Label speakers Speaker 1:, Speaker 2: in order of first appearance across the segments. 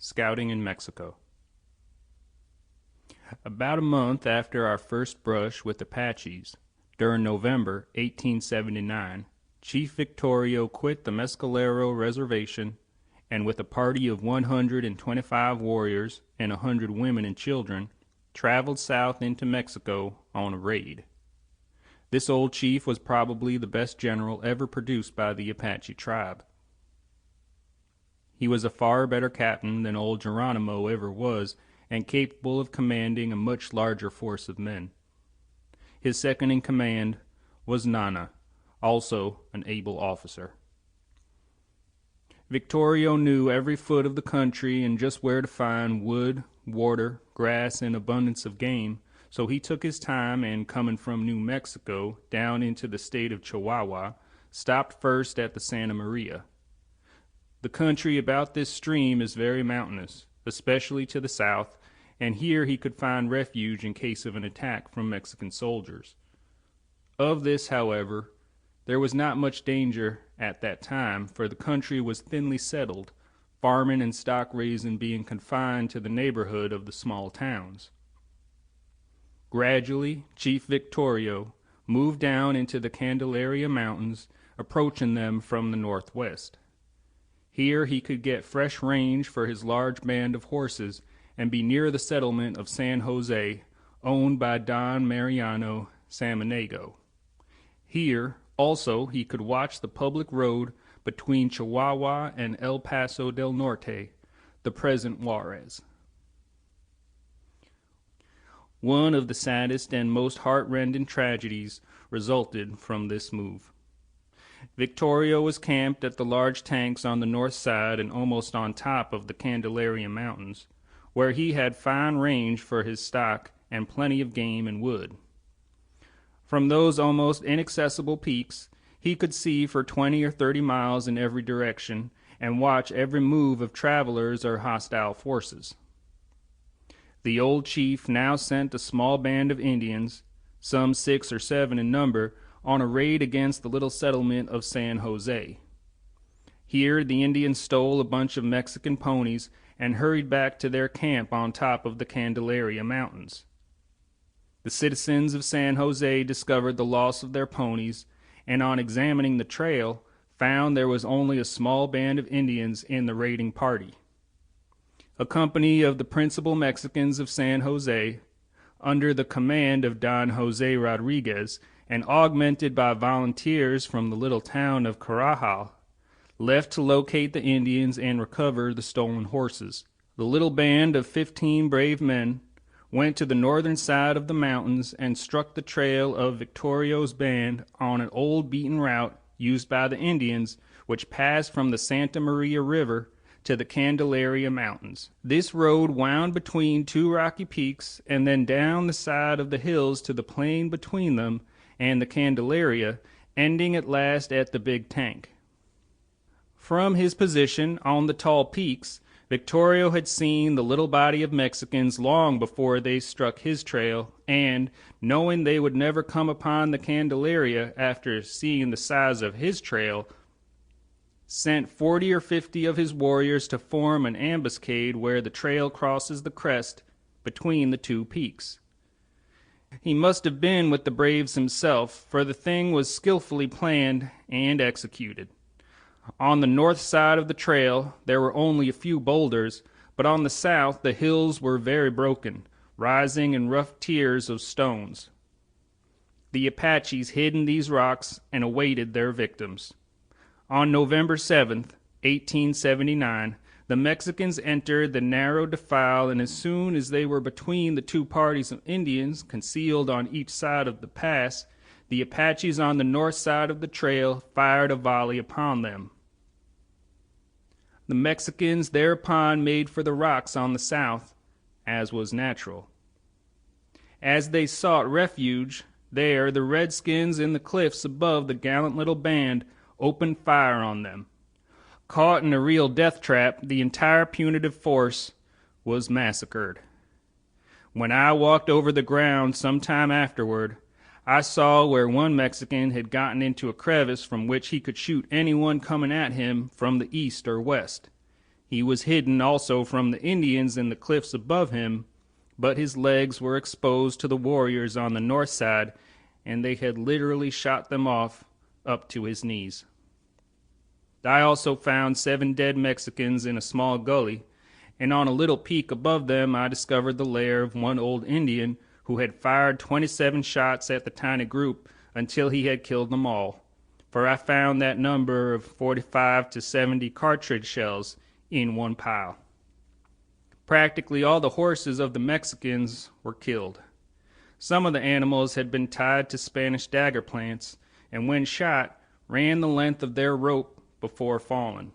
Speaker 1: Scouting in Mexico. About a month after our first brush with Apaches, during November 1879, Chief Victorio quit the Mescalero Reservation and with a party of 125 warriors and 100 women and children, traveled south into Mexico on a raid. This old chief was probably the best general ever produced by the Apache tribe. He was a far better captain than old Geronimo ever was, and capable of commanding a much larger force of men. His second in command was Nana, also an able officer. Victorio knew every foot of the country and just where to find wood, water, grass, and abundance of game, so he took his time and, coming from New Mexico down into the state of Chihuahua, stopped first at the Santa Maria. The country about this stream is very mountainous, especially to the south, and here he could find refuge in case of an attack from Mexican soldiers. Of this, however, there was not much danger at that time, for the country was thinly settled, farming and stock raising being confined to the neighborhood of the small towns. Gradually, Chief Victorio moved down into the Candelaria Mountains, approaching them from the northwest. Here he could get fresh range for his large band of horses and be near the settlement of San Jose, owned by Don Mariano Samaniego. Here, also, he could watch the public road between Chihuahua and El Paso del Norte, the present Juarez. One of the saddest and most heart-rending tragedies resulted from this move. Victorio was camped at the large tanks on the north side and almost on top of the Candelaria Mountains, where he had fine range for his stock and plenty of game and wood. From those almost inaccessible peaks, he could see for 20 or 30 miles in every direction and watch every move of travelers or hostile forces. The old chief now sent a small band of Indians, some 6 or 7 in number, on a raid against the little settlement of San Jose. Here the Indians stole a bunch of Mexican ponies and hurried back to their camp on top of the Candelaria Mountains. The citizens of San Jose discovered the loss of their ponies, and on examining the trail, found there was only a small band of Indians in the raiding party. A company of the principal Mexicans of San Jose, under the command of Don Jose Rodriguez, and augmented by volunteers from the little town of Carajal, left to locate the Indians and recover the stolen horses. The little band of 15 brave men went to the northern side of the mountains and struck the trail of Victorio's band on an old beaten route used by the Indians, which passed from the Santa Maria River to the Candelaria Mountains. This road wound between 2 rocky peaks and then down the side of the hills to the plain between them and the Candelaria, ending at last at the big tank. From his position on the tall peaks, Victorio had seen the little body of Mexicans long before they struck his trail, and, knowing they would never come upon the Candelaria after seeing the size of his trail, sent 40 or 50 of his warriors to form an ambuscade where the trail crosses the crest between the 2 peaks. He must have been with the braves himself, for the thing was skillfully planned and executed. On the north side of the trail there were only a few boulders, but on the south the hills were very broken, rising in rough tiers of stones. The Apaches hid in these rocks and awaited their victims. On November 7th, 1879, the Mexicans entered the narrow defile, and as soon as they were between the 2 parties of Indians concealed on each side of the pass, the Apaches on the north side of the trail fired a volley upon them. The Mexicans thereupon made for the rocks on the south, as was natural. As they sought refuge there, the redskins in the cliffs above the gallant little band opened fire on them. Caught in a real death trap, the entire punitive force was massacred. When I walked over the ground some time afterward, I saw where one Mexican had gotten into a crevice from which he could shoot anyone coming at him from the east or west. He was hidden also from the Indians in the cliffs above him, but his legs were exposed to the warriors on the north side, and they had literally shot them off up to his knees. I also found 7 dead Mexicans in a small gully, and on a little peak above them I discovered the lair of one old Indian who had fired 27 shots at the tiny group until he had killed them all, for I found that number of 45 to 70 cartridge shells in one pile. Practically all the horses of the Mexicans were killed. Some of the animals had been tied to Spanish dagger plants, and when shot, ran the length of their rope before falling.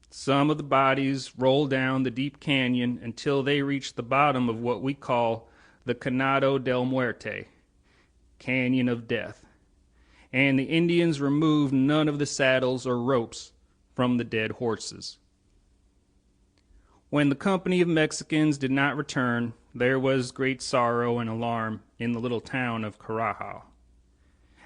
Speaker 1: Some of the bodies rolled down the deep canyon until they reached the bottom of what we call the Canado del Muerte, Canyon of Death, and the Indians removed none of the saddles or ropes from the dead horses. When the company of Mexicans did not return, there was great sorrow and alarm in the little town of Carajo.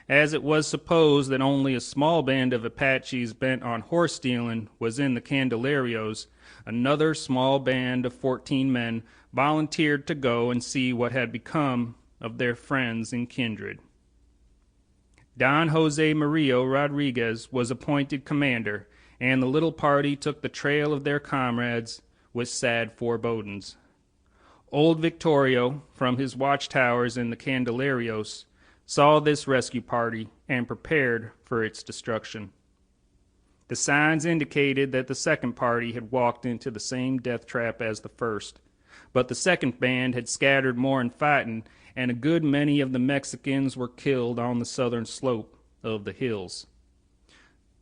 Speaker 1: As it was supposed that only a small band of Apaches bent on horse stealing was in the Candelarios, another small band of 14 men volunteered to go and see what had become of their friends and kindred. Don Jose Murillo Rodriguez was appointed commander, and the little party took the trail of their comrades with sad forebodings. Old Victorio, from his watchtowers in the Candelarios, saw this rescue party and prepared for its destruction. The signs indicated that the second party had walked into the same death trap as the first, but the second band had scattered more in fighting, and a good many of the Mexicans were killed on the southern slope of the hills.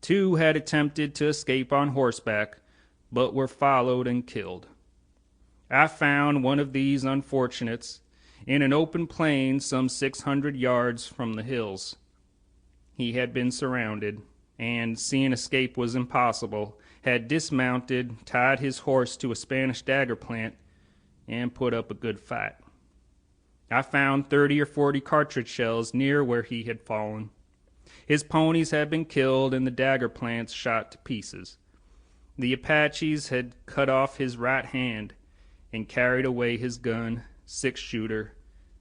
Speaker 1: 2 had attempted to escape on horseback, but were followed and killed. I found one of these unfortunates in an open plain some 600 yards from the hills. He had been surrounded, and, seeing escape was impossible, had dismounted, tied his horse to a Spanish dagger plant, and put up a good fight. I found 30 or 40 cartridge shells near where he had fallen. His ponies had been killed and the dagger plants shot to pieces. The Apaches had cut off his right hand and carried away his gun, 6-shooter,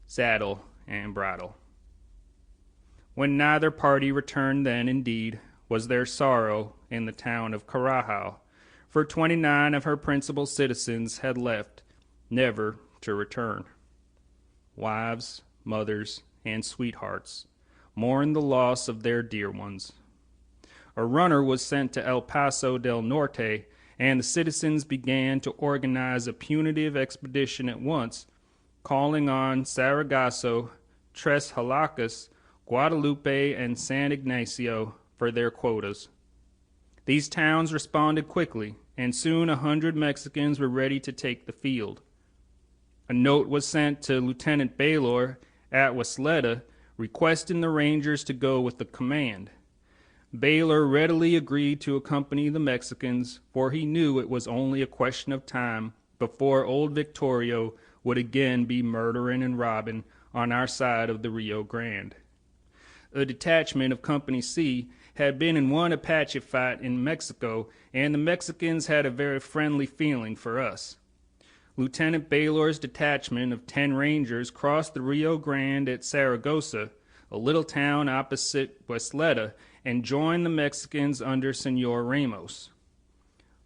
Speaker 1: saddle, and bridle. When neither party returned, then, indeed, was there sorrow in the town of Carajo, for 29 of her principal citizens had left, never to return. Wives, mothers, and sweethearts mourned the loss of their dear ones. A runner was sent to El Paso del Norte, and the citizens began to organize a punitive expedition at once, calling on Saragossa, Tres Halacas, Guadalupe, and San Ignacio for their quotas. These towns responded quickly, and soon 100 Mexicans were ready to take the field. A note was sent to Lieutenant Baylor at Wasleta requesting the Rangers to go with the command. Baylor readily agreed to accompany the Mexicans, for he knew it was only a question of time before old Victorio would again be murdering and robbing on our side of the Rio Grande. A detachment of Company C had been in one Apache fight in Mexico, and the Mexicans had a very friendly feeling for us. Lieutenant Baylor's detachment of 10 Rangers crossed the Rio Grande at Saragossa, a little town opposite Wasleta, and joined the Mexicans under Senor Ramos.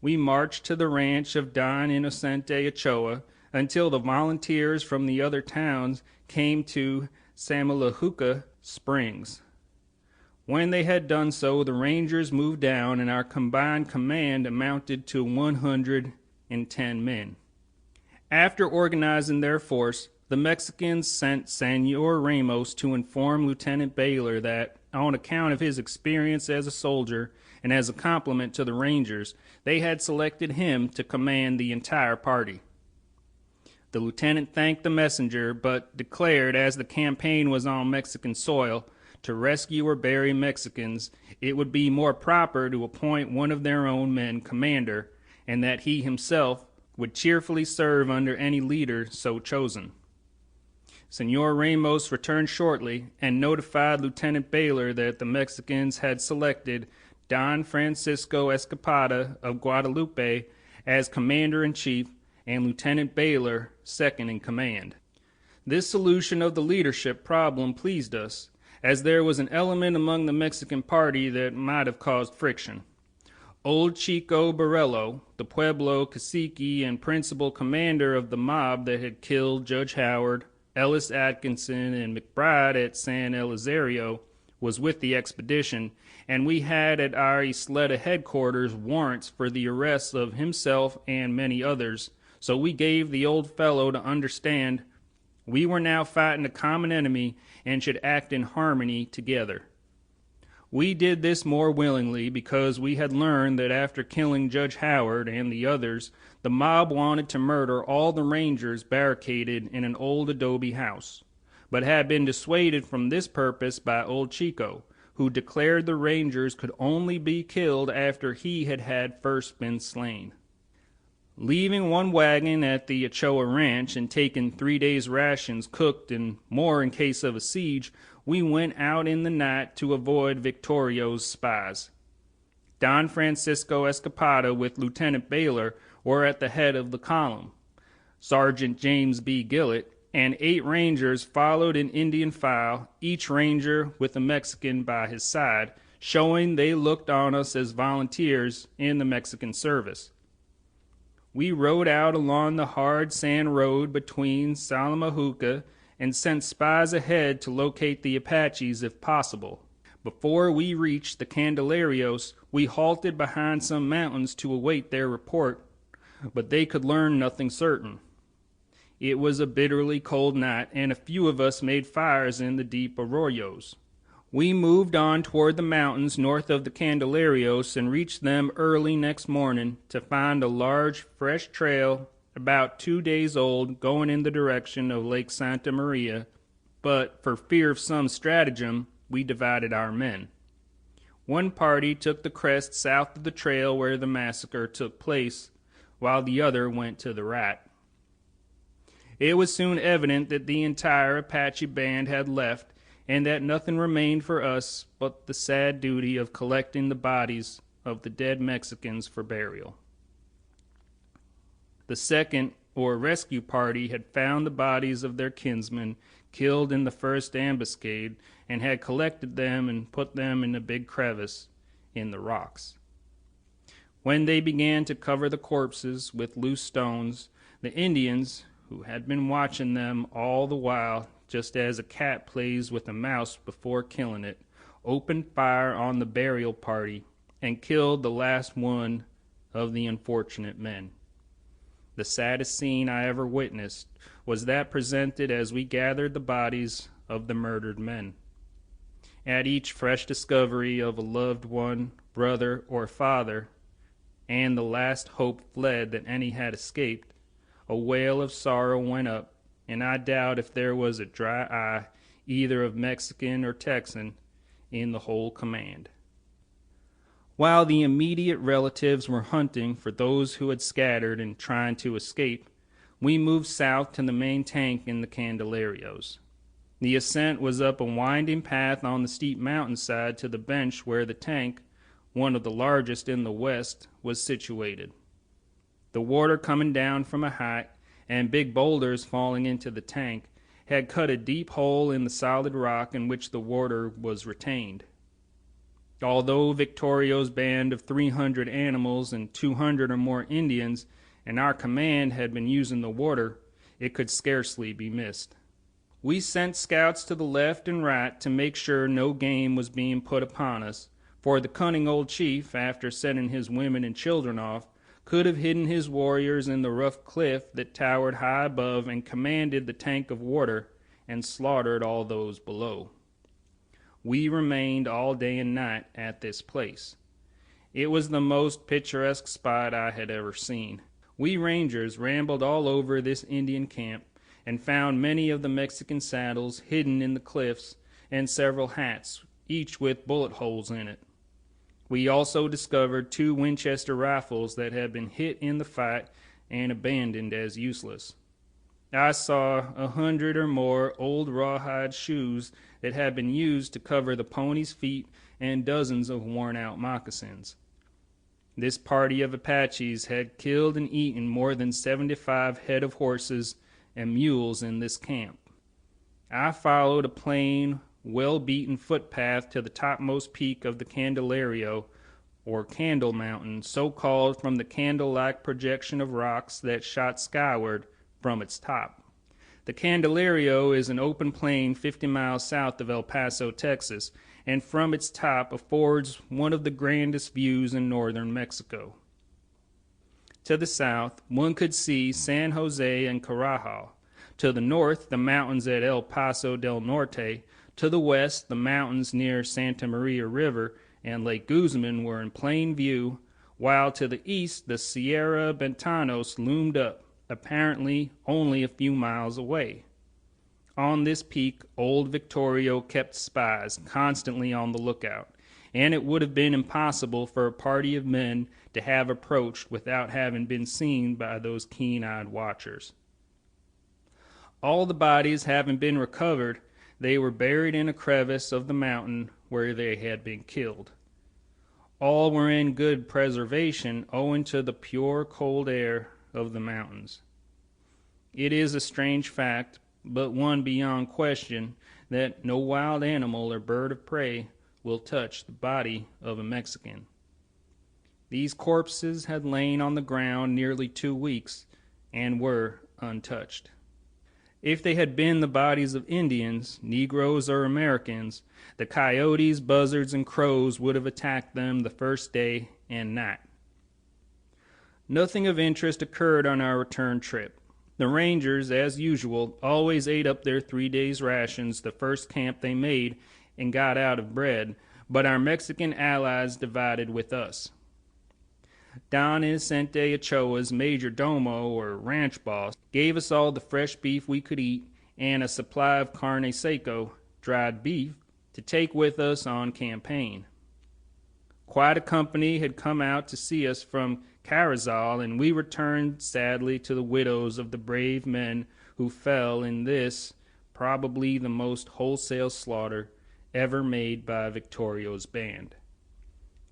Speaker 1: We marched to the ranch of Don Inocente Ochoa until the volunteers from the other towns came to Samalajuca Springs. When they had done so, the Rangers moved down, and our combined command amounted to 110 men. After organizing their force, the Mexicans sent Senor Ramos to inform Lieutenant Baylor that, on account of his experience as a soldier and as a compliment to the Rangers, they had selected him to command the entire party. The lieutenant thanked the messenger, but declared, as the campaign was on Mexican soil, to rescue or bury Mexicans, it would be more proper to appoint one of their own men commander, and that he himself would cheerfully serve under any leader so chosen. Senor Ramos returned shortly and notified Lieutenant Baylor that the Mexicans had selected Don Francisco Escapada of Guadalupe as commander-in-chief, and Lieutenant Baylor second in command. This solution of the leadership problem pleased us, as there was an element among the Mexican party that might have caused friction. Old Chico Borrello, the Pueblo cacique and principal commander of the mob that had killed Judge Howard, Ellis Atkinson, and McBride at San Elizario, was with the expedition, and we had at our Isleta headquarters warrants for the arrests of himself and many others, so we gave the old fellow to understand we were now fighting a common enemy and should act in harmony together. We did this more willingly because we had learned that after killing Judge Howard and the others, the mob wanted to murder all the rangers barricaded in an old adobe house, but had been dissuaded from this purpose by old Chico, who declared the rangers could only be killed after he had first been slain. Leaving one wagon at the Ochoa Ranch and taking 3 days' rations cooked and more in case of a siege, we went out in the night to avoid Victorio's spies. Don Francisco Escapada with Lieutenant Baylor were at the head of the column. Sergeant James B. Gillett and 8 rangers followed in Indian file, each ranger with a Mexican by his side, showing they looked on us as volunteers in the Mexican service. We rode out along the hard sand road between Salamajuca and sent spies ahead to locate the Apaches if possible. Before we reached the Candelarios, we halted behind some mountains to await their report, but they could learn nothing certain. It was a bitterly cold night, and a few of us made fires in the deep arroyos. We moved on toward the mountains north of the Candelarios and reached them early next morning to find a large, fresh trail about 2 days old going in the direction of Lake Santa Maria, but for fear of some stratagem, we divided our men. One party took the crest south of the trail where the massacre took place, while the other went to the right. It was soon evident that the entire Apache band had left, and that nothing remained for us but the sad duty of collecting the bodies of the dead Mexicans for burial. The second, or rescue party, had found the bodies of their kinsmen killed in the first ambuscade and had collected them and put them in a big crevice in the rocks. When they began to cover the corpses with loose stones, the Indians, who had been watching them all the while, just as a cat plays with a mouse before killing it, opened fire on the burial party and killed the last one of the unfortunate men. The saddest scene I ever witnessed was that presented as we gathered the bodies of the murdered men. At each fresh discovery of a loved one, brother, or father, and the last hope fled that any had escaped, a wail of sorrow went up, and I doubt if there was a dry eye, either of Mexican or Texan, in the whole command. While the immediate relatives were hunting for those who had scattered and trying to escape, we moved south to the main tank in the Candelarios. The ascent was up a winding path on the steep mountainside to the bench where the tank, one of the largest in the West, was situated. The water coming down from a height and big boulders falling into the tank had cut a deep hole in the solid rock in which the water was retained. Although Victorio's band of 300 animals and 200 or more Indians and our command had been using the water, it could scarcely be missed. We sent scouts to the left and right to make sure no game was being put upon us, for the cunning old chief, after sending his women and children off, could have hidden his warriors in the rough cliff that towered high above and commanded the tank of water and slaughtered all those below. We remained all day and night at this place. It was the most picturesque spot I had ever seen. We rangers rambled all over this Indian camp and found many of the Mexican saddles hidden in the cliffs and several hats, each with bullet holes in it. We also discovered 2 Winchester rifles that had been hit in the fight and abandoned as useless. I saw 100 or more old rawhide shoes that had been used to cover the ponies' feet and dozens of worn-out moccasins. This party of Apaches had killed and eaten more than 75 head of horses and mules in this camp. I followed a plain, well-beaten footpath to the topmost peak of the Candelario, or Candle Mountain, so called from the candle-like projection of rocks that shot skyward from its top. The Candelario is an open plain 50 miles south of El Paso, Texas, and from its top affords one of the grandest views in northern Mexico. To the south, one could see San Jose and Carajal. To the north, the mountains at El Paso del Norte. To the west, the mountains near Santa Maria River and Lake Guzman were in plain view, while to the east, the Sierra Ventanos loomed up, apparently only a few miles away. On this peak, old Victorio kept spies constantly on the lookout, and it would have been impossible for a party of men to have approached without having been seen by those keen-eyed watchers. All the bodies having been recovered, they were buried in a crevice of the mountain where they had been killed. All were in good preservation owing to the pure cold air of the mountains. It is a strange fact, but one beyond question, that no wild animal or bird of prey will touch the body of a Mexican. These corpses had lain on the ground nearly 2 weeks and were untouched. If they had been the bodies of Indians, Negroes, or Americans, the coyotes, buzzards, and crows would have attacked them the first day and night. Nothing of interest occurred on our return trip. The Rangers, as usual, always ate up their 3 days' rations the first camp they made and got out of bread, but our Mexican allies divided with us. Don Innocente Ochoa's major domo, or ranch boss, gave us all the fresh beef we could eat and a supply of carne seco, dried beef, to take with us on campaign. Quite a company had come out to see us from Carrizal, and we returned sadly to the widows of the brave men who fell in this, probably the most wholesale slaughter ever made by Victorio's band.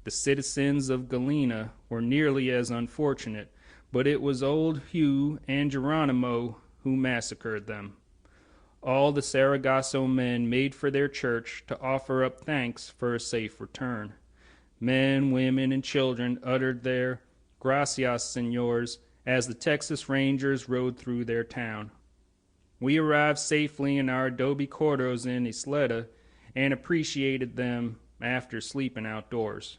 Speaker 1: The citizens of Galena were nearly as unfortunate, but it was old Hugh and Geronimo who massacred them. All the Saragosso men made for their church to offer up thanks for a safe return. Men, women, and children uttered their "Gracias, Senors," as the Texas Rangers rode through their town. We arrived safely in our adobe quarters in Isleta and appreciated them after sleeping outdoors.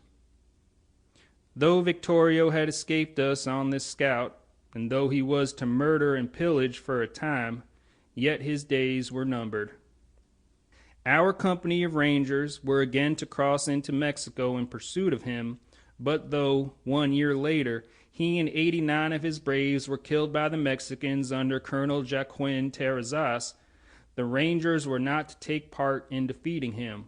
Speaker 1: Though Victorio had escaped us on this scout, and though he was to murder and pillage for a time, yet his days were numbered. Our company of Rangers were again to cross into Mexico in pursuit of him, but though, 1 year later, he and 89 of his braves were killed by the Mexicans under Colonel Joaquin Terrazas, the Rangers were not to take part in defeating him.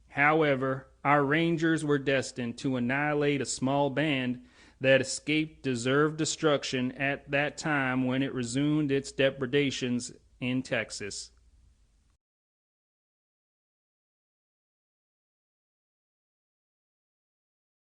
Speaker 1: However, our Rangers were destined to annihilate a small band that escaped deserved destruction at that time when it resumed its depredations in Texas.